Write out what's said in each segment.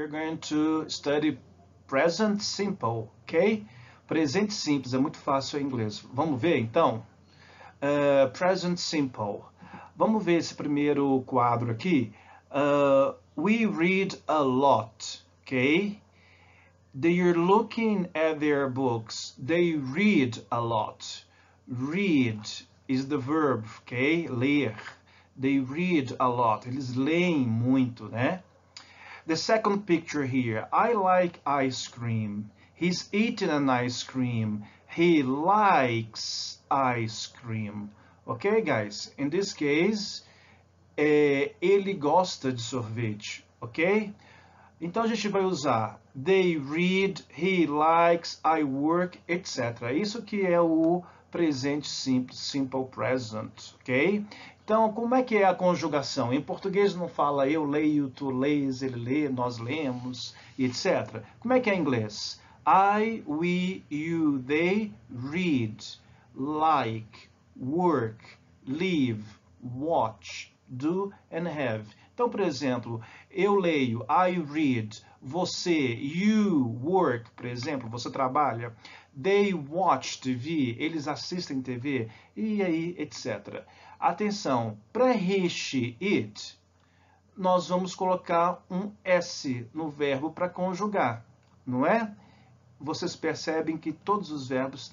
we're going to study present simple, ok? Presente simples, é muito fácil em inglês. Vamos ver, então? Present simple. Vamos ver esse primeiro quadro aqui. We read a lot, ok? They're looking at their books. They read a lot. Read is the verb, ok? Ler. They read a lot. Eles leem muito, né? The second picture here. I like ice cream. He's eating an ice cream. He likes ice cream. Okay, guys? In this case, ele gosta de sorvete, ok? Então a gente vai usar they read, he likes, I work, etc. Isso que é o presente simples, simple present, ok? Então, como é que é a conjugação? Em português não fala eu leio, tu lês, ele lê, nós lemos, etc. Como é que é em inglês? I, we, you, they read, like, work, live, watch, do and have. Então, por exemplo, eu leio, I read, você, you work, por exemplo, você trabalha, they watch TV, eles assistem TV, e aí, etc. Atenção, para he, she, it, nós vamos colocar um S no verbo para conjugar, não é? Vocês percebem que todos os verbos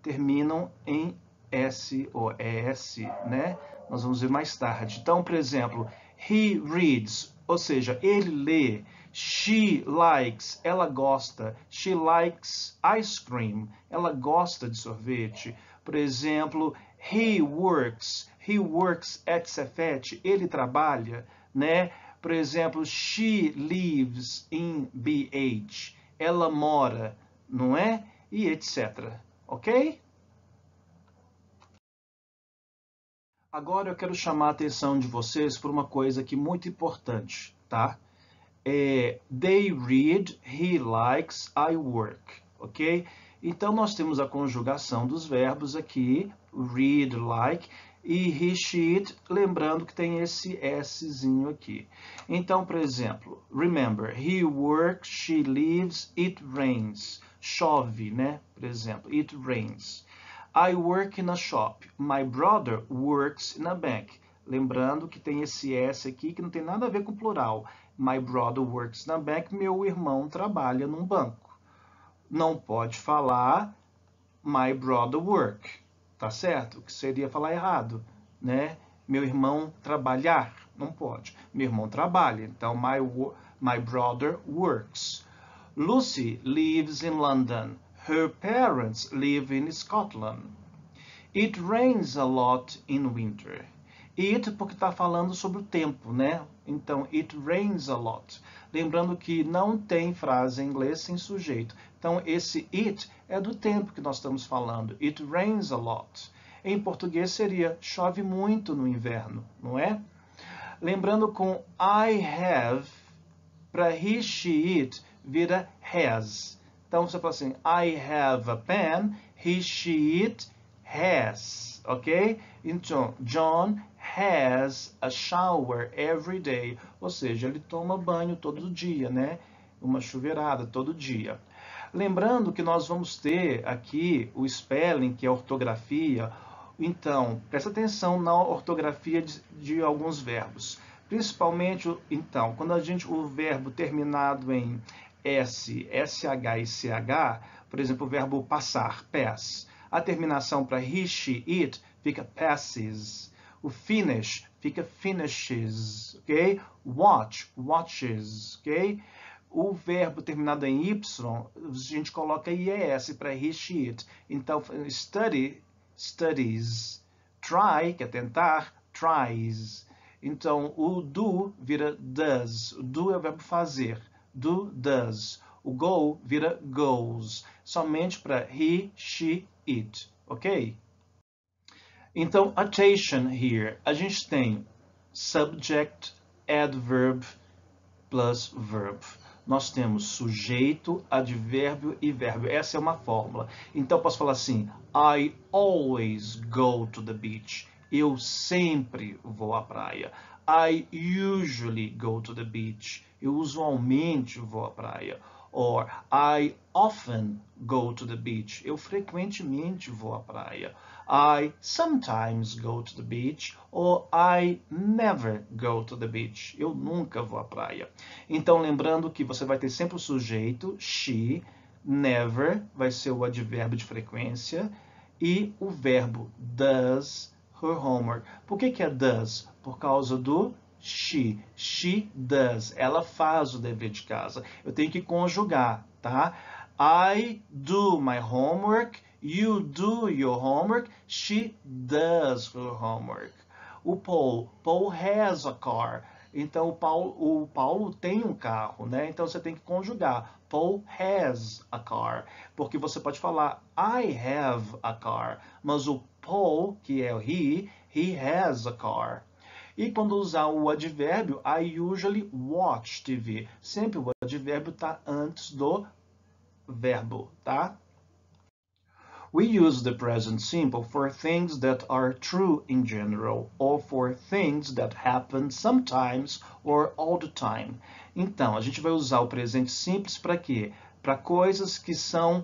terminam em S ou ES, né? Nós vamos ver mais tarde. Então, por exemplo, he reads, ou seja, ele lê. She likes, ela gosta. She likes ice cream, ela gosta de sorvete. Por exemplo, he works at Cefet, ele trabalha, né? Por exemplo, she lives in BH, ela mora, não é? E etc. Ok? Agora eu quero chamar a atenção de vocês por uma coisa aqui muito importante, tá? They read, he likes, I work, ok? Então nós temos a conjugação dos verbos aqui, read, like, e he, she, it, lembrando que tem esse Szinho aqui. Então, por exemplo, remember, he works, she lives, it rains. Chove, né? Por exemplo, it rains. I work in a shop. My brother works in a bank. Lembrando que tem esse S aqui que não tem nada a ver com plural. My brother works in a bank. Meu irmão trabalha num banco. Não pode falar my brother work. Tá certo? Que seria falar errado, né? Meu irmão trabalhar. Não pode. Meu irmão trabalha. Então, my brother works. Lucy lives in London. Her parents live in Scotland. It rains a lot in winter. It porque está falando sobre o tempo, né? Então, it rains a lot. Lembrando que não tem frase em inglês sem sujeito. Então, esse it é do tempo que nós estamos falando. It rains a lot. Em português seria chove muito no inverno, não é? Lembrando com I have, para he, she, it, vira has. Então, você fala assim, I have a pen, he, she, it has, ok? Então, John has a shower every day, ou seja, ele toma banho todo dia, né? Uma chuveirada todo dia. Lembrando que nós vamos ter aqui o spelling, que é a ortografia. Então, presta atenção na ortografia de alguns verbos. Principalmente, então, quando o verbo terminado em S, SH e CH, por exemplo, o verbo passar, pass. A terminação para he, she, it fica passes. O finish fica finishes, ok? Watch, watches, ok? O verbo terminado em Y, a gente coloca IES para he, she, it. Então, study, studies. Try, que é tentar, tries. Então, o do vira does. O do é o verbo fazer. Do, does. O go vira goes. Somente para he, she, it. Ok? Então, attention here. A gente tem subject, adverb, plus verb. Nós temos sujeito, advérbio e verbo. Essa é uma fórmula. Então, eu posso falar assim, I always go to the beach. Eu sempre vou à praia. I usually go to the beach. Eu usualmente vou à praia. Or I often go to the beach. Eu frequentemente vou à praia. I sometimes go to the beach. Or I never go to the beach. Eu nunca vou à praia. Então, lembrando que você vai ter sempre o sujeito, she, never vai ser o advérbio de frequência e o verbo does her homework. Por que é does? Por causa do she. She does. Ela faz o dever de casa. Eu tenho que conjugar, tá? I do my homework. You do your homework. She does her homework. O Paul has a car. Então, o Paulo tem um carro, né? Então, você tem que conjugar. Paul has a car. Porque você pode falar, I have a car. Mas o Paul, que é o he has a car. E quando usar o advérbio, I usually watch TV. Sempre o advérbio está antes do verbo, tá? We use the present simple for things that are true in general, or for things that happen sometimes or all the time. Então, a gente vai usar o presente simples para quê? Para coisas que são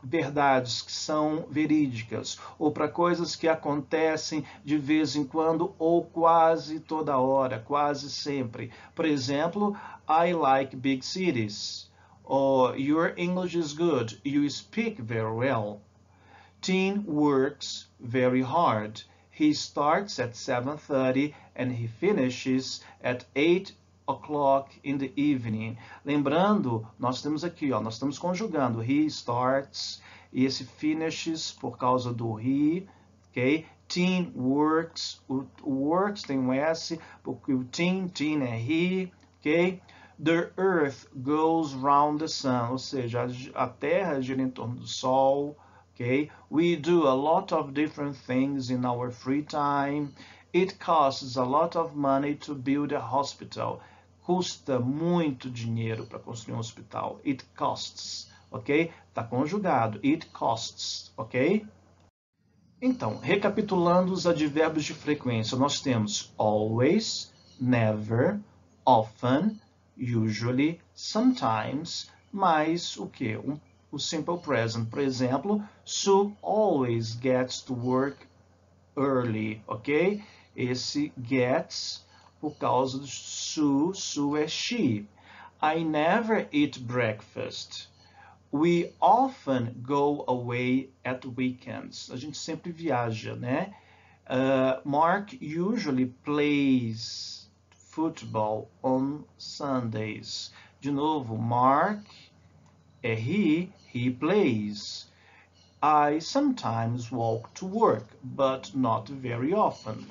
verdades, que são verídicas, ou para coisas que acontecem de vez em quando ou quase toda hora, quase sempre. Por exemplo, I like big cities. Or, your English is good. You speak very well. Tim works very hard. He starts at 7:30 and he finishes at 8 o'clock in the evening. Lembrando, nós temos aqui, ó, nós estamos conjugando he starts e esse finishes por causa do he, ok? Tim works, o works tem um S, porque o Tim é he, ok? The earth goes round the sun, ou seja, a Terra gira em torno do Sol. Okay? We do a lot of different things in our free time. It costs a lot of money to build a hospital. Custa muito dinheiro para construir um hospital. It costs, ok? Está conjugado. It costs, ok? Então, recapitulando os advérbios de frequência, nós temos always, never, often, usually, sometimes, mais o quê? O simple present. Por exemplo, Sue always gets to work early, ok? Esse gets por causa do Sue, Sue é she. I never eat breakfast. We often go away at weekends. A gente sempre viaja, né? Mark usually plays football on Sundays. De novo, Mark é he plays. I sometimes walk to work, but not very often.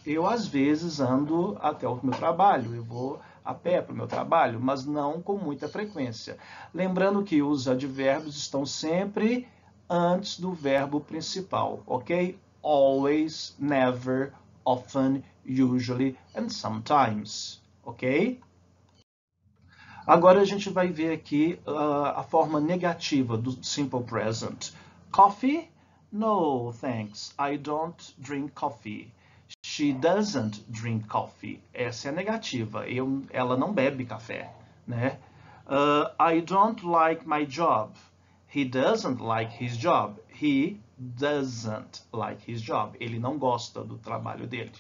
Eu às vezes ando até o meu trabalho, eu vou a pé para o meu trabalho, mas não com muita frequência. Lembrando que os advérbios estão sempre antes do verbo principal, ok? Always, never, often, usually and sometimes, ok? Agora a gente vai ver aqui a forma negativa do simple present. Coffee? No, thanks. I don't drink coffee. She doesn't drink coffee. Essa é a negativa. Ela não bebe café, né? I don't like my job. He doesn't like his job. He doesn't like his job. Ele não gosta do trabalho dele.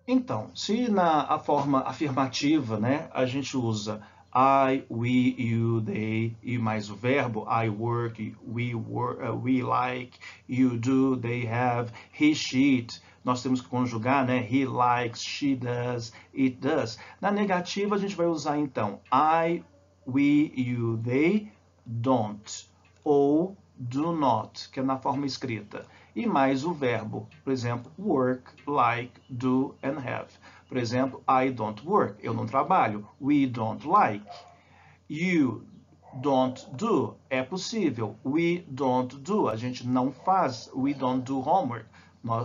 Então, se a forma afirmativa, né, a gente usa I, we, you, they e mais o verbo I work, we like, you do, they have, he, she, it. Nós temos que conjugar, né? He likes, she does, it does. Na negativa, a gente vai usar, então, I, we, you, they don't. Ou do not, que é na forma escrita. E mais o verbo, por exemplo, work, like, do and have. Por exemplo, I don't work, eu não trabalho. We don't like. You don't do, é possível. We don't do, a gente não faz. We don't do homework.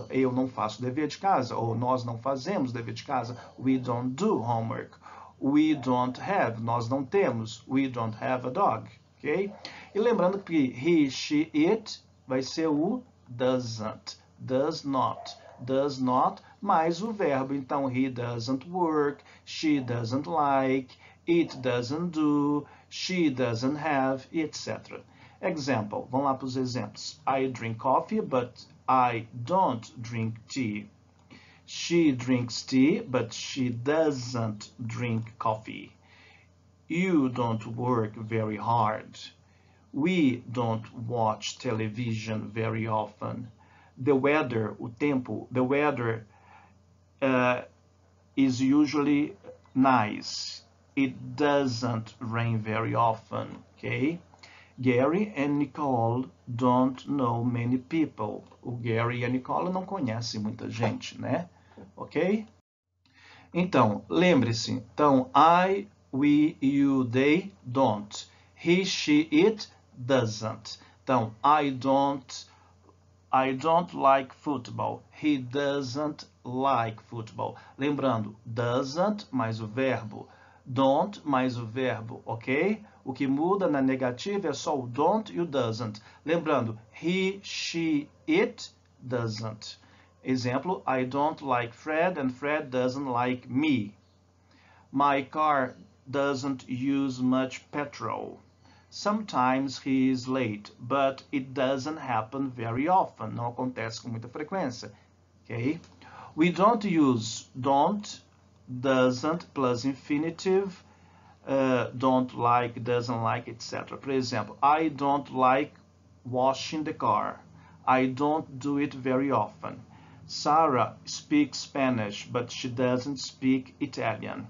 Eu não faço dever de casa, ou nós não fazemos dever de casa. We don't do homework. We don't have, nós não temos. We don't have a dog, ok? E lembrando que he, she, it vai ser o doesn't, does not, mais o verbo. Então, he doesn't work, she doesn't like, it doesn't do, she doesn't have, etc. Example, vamos lá para os exemplos. I drink coffee, but I don't drink tea. She drinks tea, but she doesn't drink coffee. You don't work very hard. We don't watch television very often. The weather, o tempo, the weather is usually nice. It doesn't rain very often, okay? Gary and Nicole don't know many people. O Gary e a Nicole não conhecem muita gente, né? Ok? Então, lembre-se. Então, I, we, you, they, don't. He, she, it, doesn't. Então, I don't like football. He doesn't like football. Lembrando, doesn't mais o verbo. Don't mais o verbo, ok? O que muda na negativa é só o don't e o doesn't. Lembrando, he, she, it, doesn't. Exemplo, I don't like Fred and Fred doesn't like me. My car doesn't use much petrol. Sometimes he is late, but it doesn't happen very often. Não acontece com muita frequência, ok? We don't use don't, doesn't, plus infinitive, don't like, doesn't like, etc. Por exemplo, I don't like washing the car. I don't do it very often. Sarah speaks Spanish, but she doesn't speak Italian.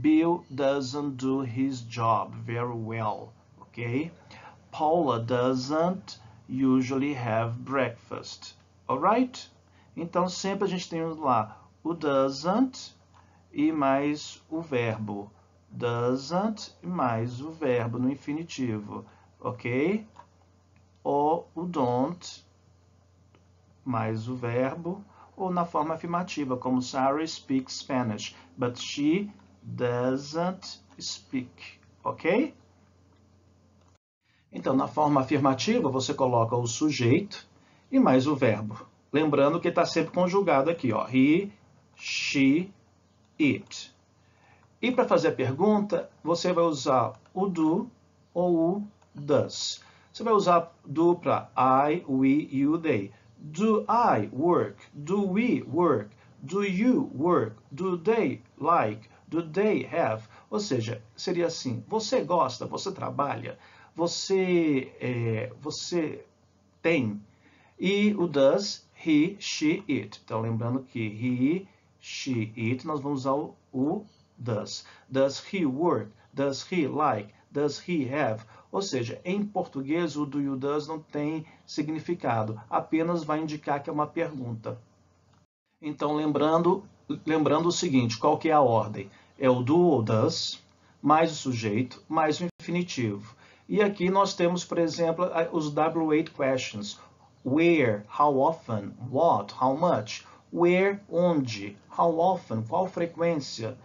Bill doesn't do his job very well, okay? Paula doesn't usually have breakfast, alright? Então, sempre a gente tem lá o doesn't e mais o verbo. Doesn't e mais o verbo no infinitivo, ok? Ou o don't mais o verbo, ou na forma afirmativa, como Sarah speaks Spanish, but she doesn't speak, ok? Então, na forma afirmativa, você coloca o sujeito e mais o verbo. Lembrando que está sempre conjugado aqui, ó. He, she, it. E para fazer a pergunta, você vai usar o do ou o does. Você vai usar do para I, we, you, they. Do I work? Do we work? Do you work? Do they like? Do they have? Ou seja, seria assim, você gosta, você trabalha, você tem. E o does, he, she, it. Então, lembrando que he, she, it, nós vamos usar o does. Does he work? Does he like? Does he have? Ou seja, em português, o do e o does não tem significado. Apenas vai indicar que é uma pergunta. Então, lembrando o seguinte, qual que é a ordem? É o do ou does, mais o sujeito, mais o infinitivo. E aqui nós temos, por exemplo, os W8 questions. Where, how often, what, how much. Where, onde, how often, qual frequência.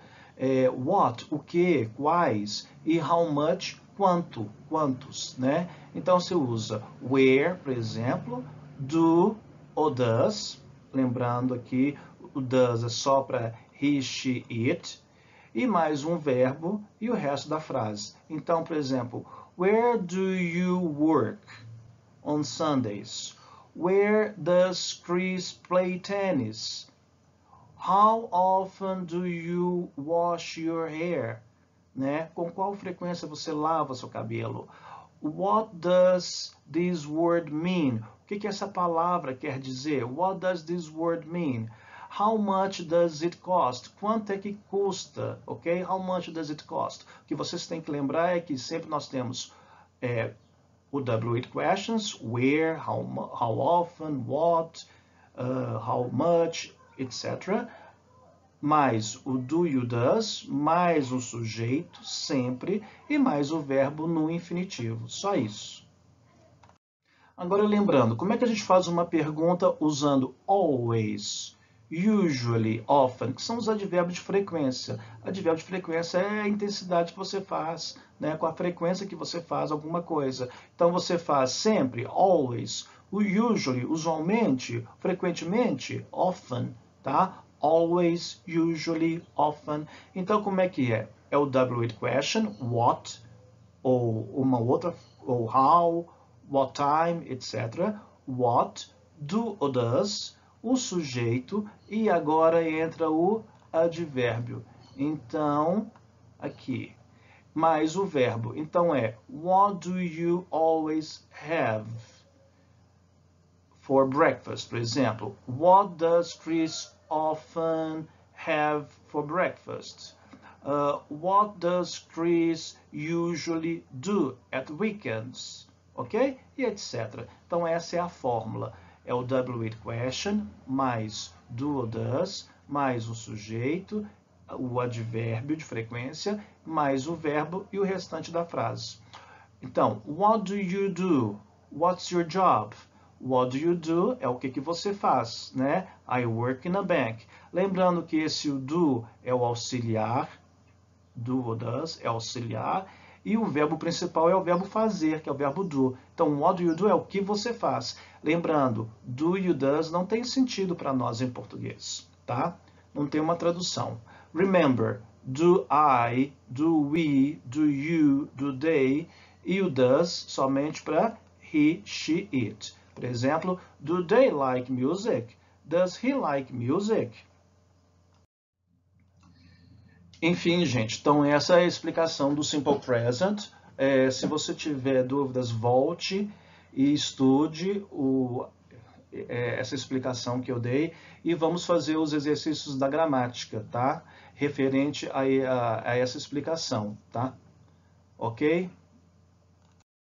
What, o que, quais. E how much, quanto, quantos, né? Então, você usa where, por exemplo, do ou does. Lembrando aqui, o does é só para he, she, it. E mais um verbo e o resto da frase. Então, por exemplo, where do you work on Sundays? Where does Chris play tennis? How often do you wash your hair? Né? Com qual frequência você lava seu cabelo? What does this word mean? O que essa palavra quer dizer? What does this word mean? How much does it cost? Quanto é que custa? Ok? How much does it cost? O que vocês têm que lembrar é que sempre nós temos o W8 questions, where, how often, what, how much, etc. Mais o do e o does, mais o sujeito, sempre, e mais o verbo no infinitivo. Só isso. Agora, lembrando, como é que a gente faz uma pergunta usando always, usually, often, que são os advérbios de frequência. Advérbio de frequência é a intensidade que você faz, né, com a frequência que você faz alguma coisa. Então, você faz sempre, always, o usually, usualmente, frequentemente, often, tá? always, usually, often. Então, como é que é? É o W8 question, what, ou uma outra, ou how, what time, etc. What, do ou does, o sujeito, e agora entra o advérbio. Então, aqui, mais o verbo. Então é, what do you always have for breakfast? Por exemplo, what does Chris often have for breakfast? What does Chris usually do at weekends? Ok? E etc. Então essa é a fórmula. É o W8 question, mais do ou does, mais o sujeito, o advérbio de frequência, mais o verbo e o restante da frase. Então, what do you do? What's your job? What do you do é o que você faz, né? I work in a bank. Lembrando que esse do é o auxiliar, do ou does é auxiliar, e o verbo principal é o verbo fazer, que é o verbo do. Então, what do you do é o que você faz. Lembrando, do e o does não tem sentido para nós em português, tá? Não tem uma tradução. Remember, do I, do we, do you, do they, e o does somente para he, she, it. Por exemplo, do they like music? Does he like music? Enfim, gente, então essa é a explicação do Simple Present. Se você tiver dúvidas, volte e estude essa explicação que eu dei e vamos fazer os exercícios da gramática, tá? Referente a essa explicação, tá? Ok?